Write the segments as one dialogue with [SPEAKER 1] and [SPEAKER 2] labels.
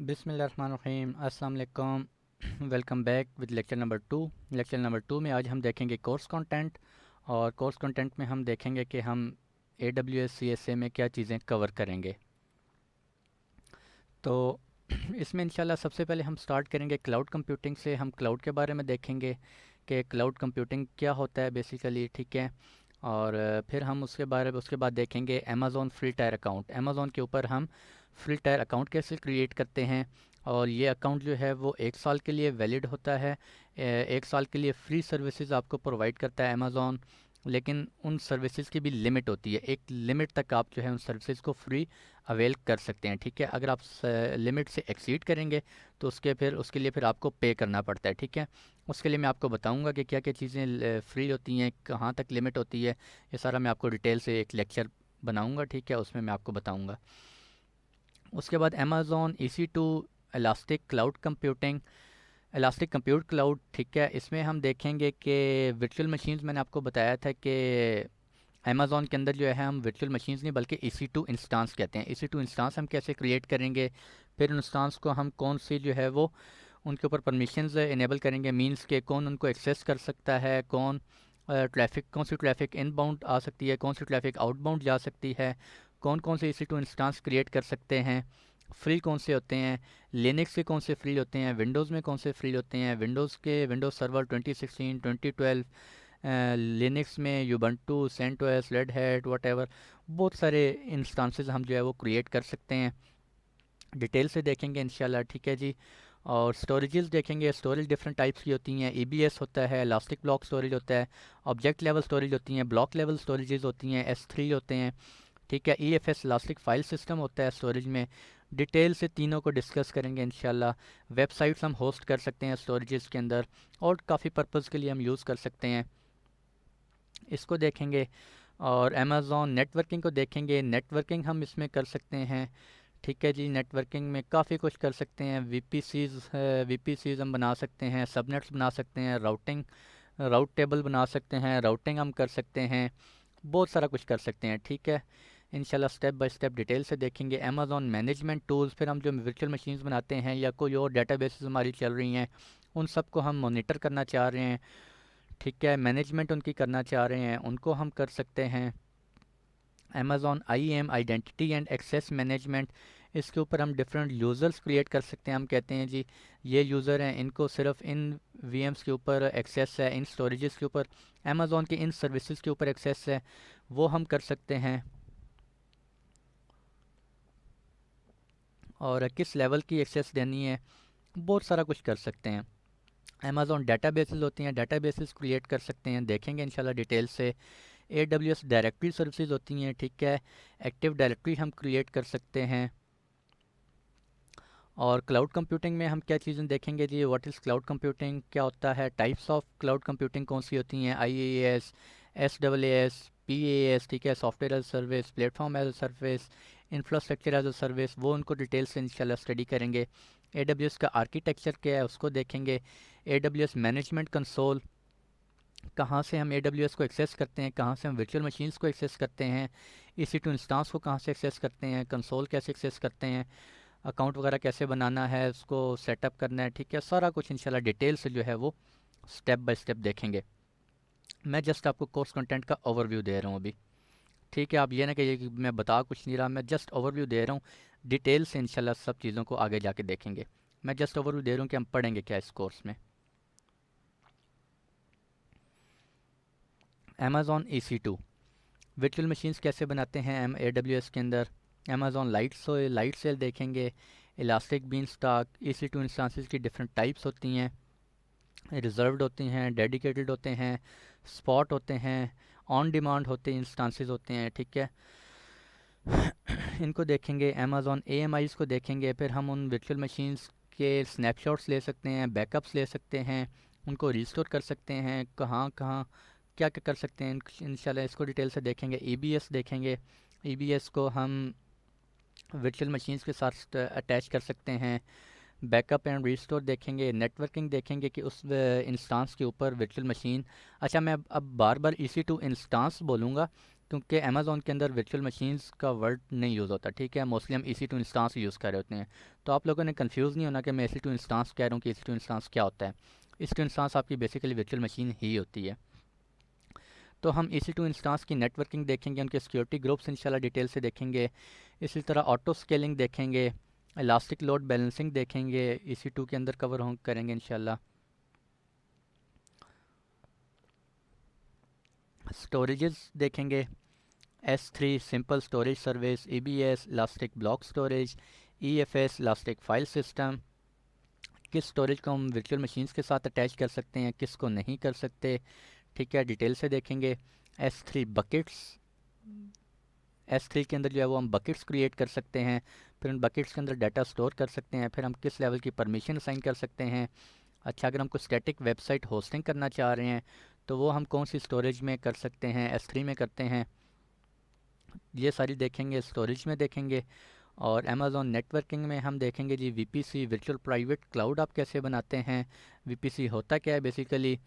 [SPEAKER 1] बिस्मिल्लाहिर्रहमानिर्रहीम अस्सलाम वालेकुम। Welcome back with lecture number 2। Lecture number 2 में आज हम देखेंगे कोर्स कंटेंट, और कोर्स कंटेंट में हम देखेंगे कि हम AWS CSA में क्या चीज़ें कवर करेंगे। तो इसमें इंशाल्लाह सबसे पहले हम स्टार्ट करेंगे क्लाउड कंप्यूटिंग से। हम क्लाउड के बारे में देखेंगे कि क्लाउड कंप्यूटिंग क्या होता है बेसिकली, ठीक है। और फिर हम उसके बाद देखेंगे Amazon free tyre account. Amazon के ऊपर हम फ्री टायर अकाउंट कैसे क्रिएट करते हैं, और ये अकाउंट जो है वो 1 साल के लिए वैलिड होता है। 1 साल के लिए फ्री सर्विसेज आपको प्रोवाइड करता है अमेज़ॉन, लेकिन उन सर्विसेज की भी लिमिट होती है। एक लिमिट तक आप जो है उन सर्विसेज को फ्री अवेल कर सकते हैं, ठीक है। अगर आप लिमिट से एक्सीड करेंगे तो उसके लिए फिर आपको पे करना पड़ता है, ठीक है। उसके लिए मैं आपको बताऊंगा कि क्या क्या चीज़ें फ्री होती हैं, कहाँ तक लिमिट होती है। ये सारा मैं आपको डिटेल से एक लेक्चर बनाऊंगा, ठीक है, उसमें मैं आपको बताऊंगा। उसके बाद Amazon EC2 elastic cloud computing, elastic compute cloud, ठीक है। इसमें हम देखेंगे कि वर्चुअल मशीन्स, मैंने आपको बताया था कि अमेज़ॉन के अंदर जो है हम वर्चुअल मशीन्स नहीं बल्कि EC2 इंस्टांस कहते हैं। EC2 इंस्टांस हम कैसे क्रिएट करेंगे, फिर इंस्टांस को हम कौन सी जो है वो उनके ऊपर परमिशंस इनेबल करेंगे, मींस के कौन उनको एक्सेस कर सकता है, कौन सी ट्रैफिक इनबाउंड आ सकती है, कौन सी ट्रैफिक आउटबाउंड जा सकती है, कौन कौन से EC2 इंस्टांस क्रिएट कर सकते हैं, फ्री कौन से होते हैं, लिनक्स के कौन से फ्री होते हैं, विंडोज़ में कौन से फ्री होते हैं, विंडोज़ सर्वर 2016 2012, लिनक्स में यूबंटू, सेंटोस, रेड हैट, वट, बहुत सारे इंस्टांसेस हम जो है वो क्रिएट कर सकते हैं। डिटेल से देखेंगे इंशाल्लाह, ठीक है जी। और स्टोरेजेस देखेंगे। स्टोरेज डिफरेंट टाइप्स की होती हैं। EBS होता है, इलास्टिक ब्लॉक स्टोरेज होता है, ऑब्जेक्ट लेवल स्टोरेज होती हैं, ब्लॉक लेवल स्टोरेजेस होती हैं, S3 होते हैं, ठीक है। EFS इलास्टिक फाइल सिस्टम होता है स्टोरेज में। डिटेल से तीनों को डिस्कस करेंगे इंशाल्लाह। वेबसाइट्स हम होस्ट कर सकते हैं स्टोरेजेस के अंदर, और काफ़ी पर्पज़ के लिए हम यूज़ कर सकते हैं, इसको देखेंगे। और अमेज़ॉन नेटवर्किंग को देखेंगे। नेटवर्किंग हम इसमें कर सकते हैं, ठीक है जी। नेटवर्किंग में काफ़ी कुछ कर सकते हैं। VPCs हम बना सकते हैं, सबनेट्स बना सकते हैं, राउट टेबल बना सकते हैं, राउटिंग हम कर सकते हैं, बहुत सारा कुछ कर सकते हैं, ठीक है। इंशाल्लाह स्टेप बाय स्टेप डिटेल से देखेंगे। अमेज़ॉन मैनेजमेंट टूल्स, फिर हम जो वर्चुअल मशीन्स बनाते हैं या कोई और डेटाबेसेस हमारी चल रही हैं, उन सब को हम मॉनिटर करना चाह रहे हैं, ठीक है। मैनेजमेंट उनकी करना चाह रहे हैं, उनको हम कर सकते हैं। Amazon IAM identity and access management, इसके ऊपर हम डिफरेंट यूज़र्स क्रिएट कर सकते हैं। हम कहते हैं जी ये यूज़र हैं, इनको सिर्फ इन VMs के ऊपर एक्सेस है, इन स्टोरेजेस के ऊपर, अमेज़ॉन के इन सर्विसेज के ऊपर एक्सेस है, वो हम कर सकते हैं। और किस लेवल की एक्सेस देनी है, बहुत सारा कुछ कर सकते हैं। अमेज़ॉन डेटाबेसेस होती हैं, डेटाबेसेस क्रिएट कर सकते हैं, देखेंगे इंशाल्लाह डिटेल से। AWS डायरेक्टरी सर्विसेज होती हैं, ठीक है। एक्टिव डायरेक्टरी हम क्रिएट कर सकते हैं। और क्लाउड कंप्यूटिंग में हम क्या चीज़ें देखेंगे जी, व्हाट इज़ क्लाउड कंप्यूटिंग, क्या होता है, टाइप्स ऑफ क्लाउड कंप्यूटिंग कौन सी होती हैं, IaaS, SaaS, PaaS, ठीक है, software as a service, platform as a service, infrastructure as a service, वो उनको डिटेल से इंशाल्लाह स्टडी करेंगे। AWS का आर्किटेक्चर क्या है उसको देखेंगे। AWS मैनेजमेंट कंसोल, कहाँ से हम AWS को एक्सेस करते हैं, कहाँ से हम वर्चुअल मशीन्स को एक्सेस करते हैं, EC2 इंस्टांस को कहाँ से एक्सेस करते हैं, कंसोल कैसे एक्सेस करते हैं, अकाउंट वगैरह कैसे बनाना है, उसको सेटअप करना है, ठीक है। सारा कुछ इंशाल्लाह डिटेल से जो है वो स्टेप बाय स्टेप देखेंगे। मैं जस्ट आपको कोर्स कंटेंट का ओवरव्यू दे रहा हूँ अभी, ठीक है। आप ये ना कहिए कि मैं बता कुछ नहीं रहा, मैं जस्ट ओवरव्यू दे रहा हूँ। डिटेल से इंशाल्लाह सब चीज़ों को आगे जाके देखेंगे। मैं जस्ट ओवरव्यू दे रहा हूँ कि हम पढ़ेंगे क्या इस कोर्स में। अमेज़ॉन EC2 वर्चुअल मशीन्स कैसे बनाते हैं हम AWS के अंदर। अमेज़ॉन लाइट सेल देखेंगे। Elastic Beanstalk, EC2 instances की डिफरेंट टाइप्स होती हैं, रिजर्व्ड होती हैं, डेडिकेटेड होते हैं, स्पॉट होते हैं, ऑन डिमांड होते हैं, इंस्टांसेस होते हैं, ठीक है। इनको देखेंगे। अमेज़ॉन AMIs को देखेंगे। फिर हम उन वर्चुअल मशीन्स के स्नैपशॉट्स ले सकते हैं, बैकअप्स ले सकते हैं, उनको रिस्टोर कर सकते हैं, कहाँ कहाँ क्या क्या कर सकते हैं, इंशाल्लाह इसको डिटेल से देखेंगे। EBS देखेंगे। EBS को हम वर्चुअल मशीन्स के साथ अटैच कर सकते हैं। बैकअप एंड रिस्टोर देखेंगे। नेटवर्किंग देखेंगे कि उस इंस्टांस के ऊपर वर्चुअल मशीन, अच्छा मैं अब बार बार EC2 इंस्टांस बोलूँगा क्योंकि अमेज़ॉन के अंदर वर्चुअल मशीन्स का वर्ड नहीं यूज़ होता, ठीक है, मोस्टली हम EC2 इंस्टांस यूज़ कर रहे होते हैं। तो आप लोगों ने कंफ्यूज नहीं होना कि मैं EC2 इंस्टांस कह रहा हूँ कि EC2 इंस्टांस क्या होता है। EC2 इंस्टांस आपकी बेसिकली वर्चुअल मशीन ही होती है। तो हम EC2 इंस्टांस की नेटवर्किंग देखेंगे, उनके सिक्योरिटी ग्रुप्स इंशाल्लाह डिटेल से देखेंगे। इसी तरह ऑटो स्केलिंग देखेंगे, इलास्टिक लोड बैलेंसिंग देखेंगे, EC2 के अंदर कवर हम करेंगे इंशाल्लाह। स्टोरेजेस देखेंगे, S3 simple storage service, EBS elastic block storage, EFS elastic file system, किस स्टोरेज को हम वर्चुअल मशीन्स के साथ अटैच कर सकते हैं, किसको नहीं कर सकते, ठीक है, डिटेल से देखेंगे। S3 बकेट्स, S3 के अंदर जो है वो हम बकेट्स क्रिएट कर सकते हैं, फिर उन बकेट्स के अंदर डाटा स्टोर कर सकते हैं, फिर हम किस लेवल की परमिशन असाइन कर सकते हैं। अच्छा, अगर हम कोई स्टैटिक वेबसाइट होस्टिंग करना चाह रहे हैं तो वो हम कौन सी स्टोरेज में कर सकते हैं, S3 में करते हैं, ये सारी देखेंगे, स्टोरेज में देखेंगे। और अमेज़ॉन नेटवर्किंग में हम देखेंगे जी VPC वर्चुअल प्राइवेट क्लाउड आप कैसे बनाते हैं, VPC होता क्या है बेसिकली।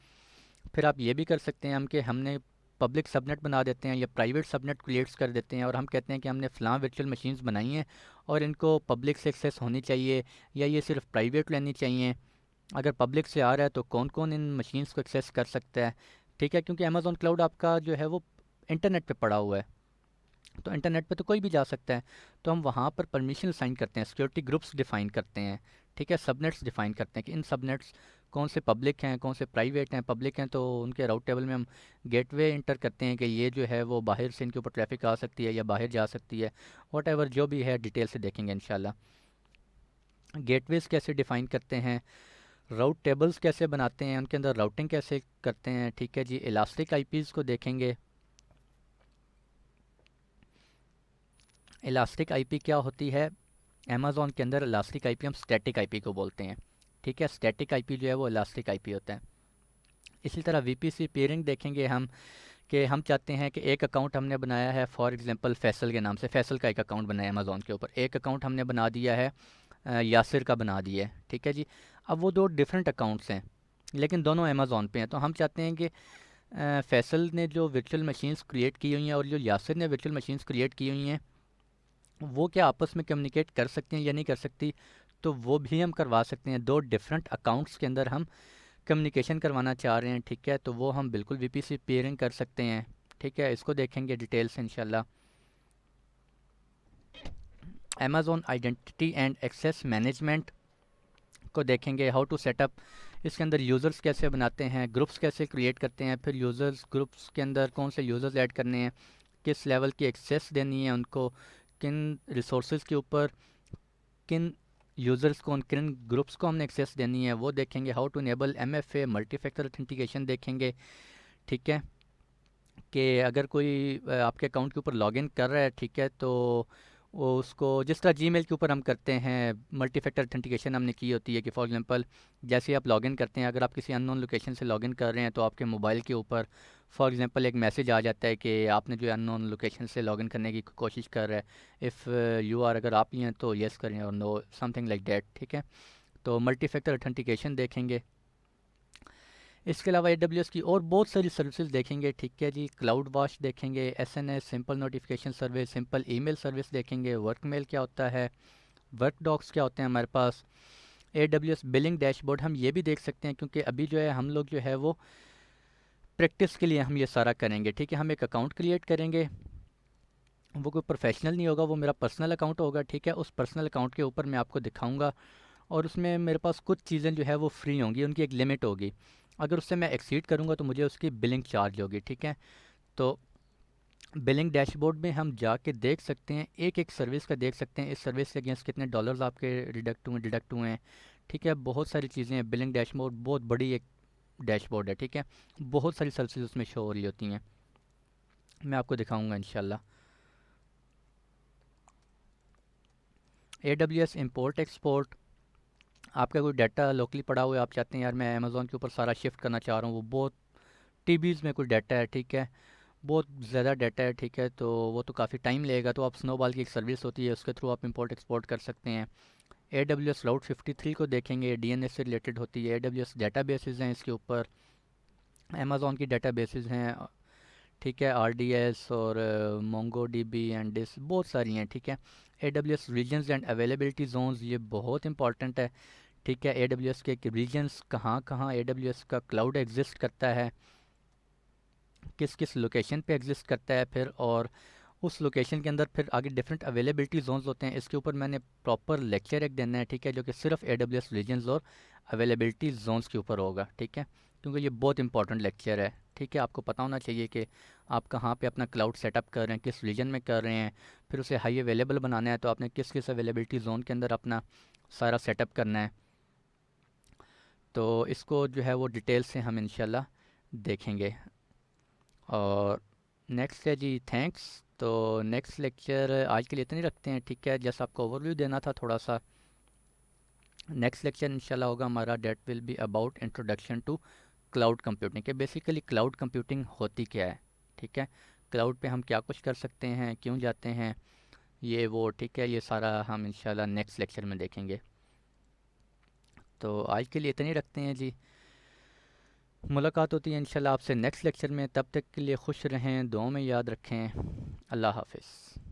[SPEAKER 1] फिर आप ये भी कर सकते हैं हम कि हमने पब्लिक सबनेट बना देते हैं या प्राइवेट सबनेट क्रिएट्स कर देते हैं और हम कहते हैं कि हमने फ़लाँ वर्चुअल मशीन्स बनाई हैं और इनको पब्लिक से एक्सेस होनी चाहिए या ये सिर्फ प्राइवेट लेनी चाहिए। अगर पब्लिक से आ रहा है तो कौन कौन इन मशीन्स को एक्सेस कर सकता है, ठीक है, क्योंकि अमेज़ॉन क्लाउड आपका जो है वो इंटरनेट पे पड़ा हुआ है, तो इंटरनेट पे तो कोई भी जा सकता है। तो हम वहाँ पर परमिशन साइन करते हैं, सिक्योरिटी ग्रुप्स डिफ़ाइन करते हैं, ठीक है, सबनेट्स डिफ़ाइन करते हैं कि इन सबनेट्स कौन से पब्लिक हैं, कौन से प्राइवेट हैं। पब्लिक हैं तो उनके राउट टेबल में हम गेटवे इंटर करते हैं कि ये जो है वो बाहर से इनके ऊपर ट्रैफिक आ सकती है या बाहर जा सकती है, वट एवर जो भी है डिटेल से देखेंगे इंशाल्लाह। गेटवेज़ कैसे डिफ़ाइन करते हैं, राउट टेबल्स कैसे बनाते हैं, उनके अंदर राउटिंग कैसे करते हैं, ठीक है जी। इलास्टिक आईपीज़ को देखेंगे, इलास्टिक आईपी क्या होती है। अमेज़ॉन के अंदर इलास्टिक आईपी हम स्टैटिक आईपी को बोलते हैं, ठीक है, स्टैटिक आईपी जो है वो इलास्टिक आईपी होता है। इसी तरह VPC पेयरिंग देखेंगे हम कि हम चाहते हैं कि एक अकाउंट हमने बनाया है फॉर एग्जांपल फैसल के नाम से, फैसल का एक अकाउंट बनाया है अमेज़ॉन के ऊपर, एक अकाउंट हमने बना दिया है यासिर का बना दिया है, ठीक है जी। अब वो दो डिफरेंट अकाउंट्स हैं लेकिन दोनों अमेज़ॉन पे हैं, तो हम चाहते हैं कि फैसल ने जो वर्चुअल मशीन्स क्रिएट की हुई हैं और जो यासिर ने वर्चुअल मशीन्स क्रिएट की हुई हैं वो क्या आपस में कम्युनिकेट कर सकती हैं या नहीं कर सकती, तो वो भी हम करवा सकते हैं। दो डिफरेंट अकाउंट्स के अंदर हम कम्युनिकेशन करवाना चाह रहे हैं, ठीक है, तो वो हम बिल्कुल VPC पेयरिंग कर सकते हैं, ठीक है, इसको देखेंगे डिटेल से इंशाल्लाह। Amazon identity and access management को देखेंगे, हाउ टू सेटअप, इसके अंदर यूज़र्स कैसे बनाते हैं, ग्रुप्स कैसे क्रिएट करते हैं, फिर यूज़र्स ग्रुप्स के अंदर कौन से यूज़र्स ऐड करने हैं, किस लेवल की एक्सेस देनी है उनको, किन रिसोर्सेज के ऊपर, किन यूज़र्स को, किन ग्रुप्स को हमने एक्सेस देनी है, वो देखेंगे। How to enable MFA multi factor authentication देखेंगे, ठीक है, कि अगर कोई आपके अकाउंट के ऊपर लॉगिन कर रहा है, ठीक है, तो वो उसको जिस तरह जीमेल के ऊपर हम करते हैं मल्टी फैक्टर ऑथेंटिकेशन हमने की होती है कि फॉर एग्जांपल जैसे ही आप लॉगिन करते हैं, अगर आप किसी अननोन लोकेशन से लॉगिन कर रहे हैं तो आपके मोबाइल के ऊपर फॉर एग्जांपल एक मैसेज आ जाता है कि आपने जो अननोन लोकेशन से लॉगिन करने की कोशिश कर रहा है, इफ़ यू आर, अगर आप ही हैं तो येस करें और नो समथिंग लाइक दैट, ठीक है। तो मल्टी फैक्टर ऑथेंटिकेशन देखेंगे। इसके अलावा AWS की और बहुत सारी सर्विसेज देखेंगे, ठीक है जी। क्लाउड वॉश देखेंगे, SNS simple notification service, simple email service देखेंगे, वर्क मेल क्या होता है, वर्क डॉक्स क्या होते हैं हमारे पास, AWS बिलिंग डैशबोर्ड हम ये भी देख सकते हैं, क्योंकि अभी जो है हम लोग जो है वो प्रैक्टिस के लिए हम ये सारा करेंगे, ठीक है। हम एक अकाउंट क्रिएट करेंगे, वो कोई प्रोफेशनल नहीं होगा, वो मेरा पर्सनल अकाउंट होगा, ठीक है। उस पर्सनल अकाउंट के ऊपर मैं आपको दिखाऊंगा और उसमें मेरे पास कुछ चीज़ें जो है वो फ्री होंगी, उनकी एक लिमिट होगी, अगर उससे मैं एक्सीड करूँगा तो मुझे उसकी बिलिंग चार्ज होगी, ठीक है। तो बिलिंग डैशबोर्ड में हम जाके देख सकते हैं, एक एक सर्विस का देख सकते हैं, इस सर्विस के अगेंस्ट कितने डॉलर्स आपके डिडक्ट हुए हैं, ठीक है। बहुत सारी चीज़ें हैं, बिलिंग डैशबोर्ड बहुत बड़ी एक डैशबोर्ड है, ठीक है, बहुत सारी सर्विसेज उसमें शो हो रही होती हैं, मैं आपको दिखाऊंगा इंशाल्लाह। AWS इंपोर्ट एक्सपोर्ट, आपका कोई डाटा लोकली पड़ा हुआ है, आप चाहते हैं यार मैं अमेज़ॉन के ऊपर सारा शिफ्ट करना चाह रहा हूँ, वो बहुत TBs में कोई डाटा है, ठीक है, बहुत ज़्यादा डाटा है, ठीक है, तो वो तो काफ़ी टाइम लगेगा, तो आप स्नोबॉल की एक सर्विस होती है उसके थ्रू आप इंपोर्ट एक्सपोर्ट कर सकते हैं। AWS Route 53 को देखेंगे, DNS से रिलेटेड होती है, AWS डेटाबेसेस हैं इसके ऊपर, अमेज़ॉन की डेटाबेसेस हैं, ठीक है, RDS और मोंगो DB एंड दिस बहुत सारी हैं, ठीक है। AWS regions and availability zones, ये बहुत इंपॉर्टेंट है, ठीक है। AWS के रीजन्स कहाँ कहाँ AWS का क्लाउड एग्जिस्ट करता है, किस किस लोकेशन पे एग्जिस्ट करता है फिर, और उस लोकेशन के अंदर फिर आगे डिफरेंट अवेलेबिलिटी जोन्स होते हैं। इसके ऊपर मैंने प्रॉपर लेक्चर एक देना है, ठीक है, जो कि सिर्फ AWS रीजन्स और अवेलेबिलिटी जोन्स के ऊपर होगा, ठीक है, क्योंकि ये बहुत इंपॉर्टेंट लेक्चर है, ठीक है। आपको पता होना चाहिए कि आप कहाँ पे अपना क्लाउड सेटअप कर रहे हैं, किस रीजन में कर रहे हैं, फिर उसे हाई अवेलेबल बनाना है तो आपने किस किस अवेलेबिलिटी जोन के अंदर अपना सारा सेटअप करना है। तो इसको जो है वो डिटेल से हम इंशाल्लाह देखेंगे। और नेक्स्ट है जी, थैंक्स। तो नेक्स्ट लेक्चर आज के लिए इतनी रखते हैं, ठीक है, जैसा आपको ओवरव्यू देना था थोड़ा सा। नेक्स्ट लेक्चर इंशाल्लाह होगा हमारा, that will be about introduction to cloud computing, के बेसिकली क्लाउड कंप्यूटिंग होती क्या है, ठीक है, क्लाउड पे हम क्या कुछ कर सकते हैं, क्यों जाते हैं, ये वो, ठीक है, ये सारा हम इंशाल्लाह नेक्स्ट लेक्चर में देखेंगे। तो आज के लिए इतनी रखते हैं जी, मुलाकात होती है इंशाल्लाह आपसे नेक्स्ट लेक्चर में। तब तक के लिए खुश रहें, दुआओं में याद रखें। अल्लाह हाफिज़।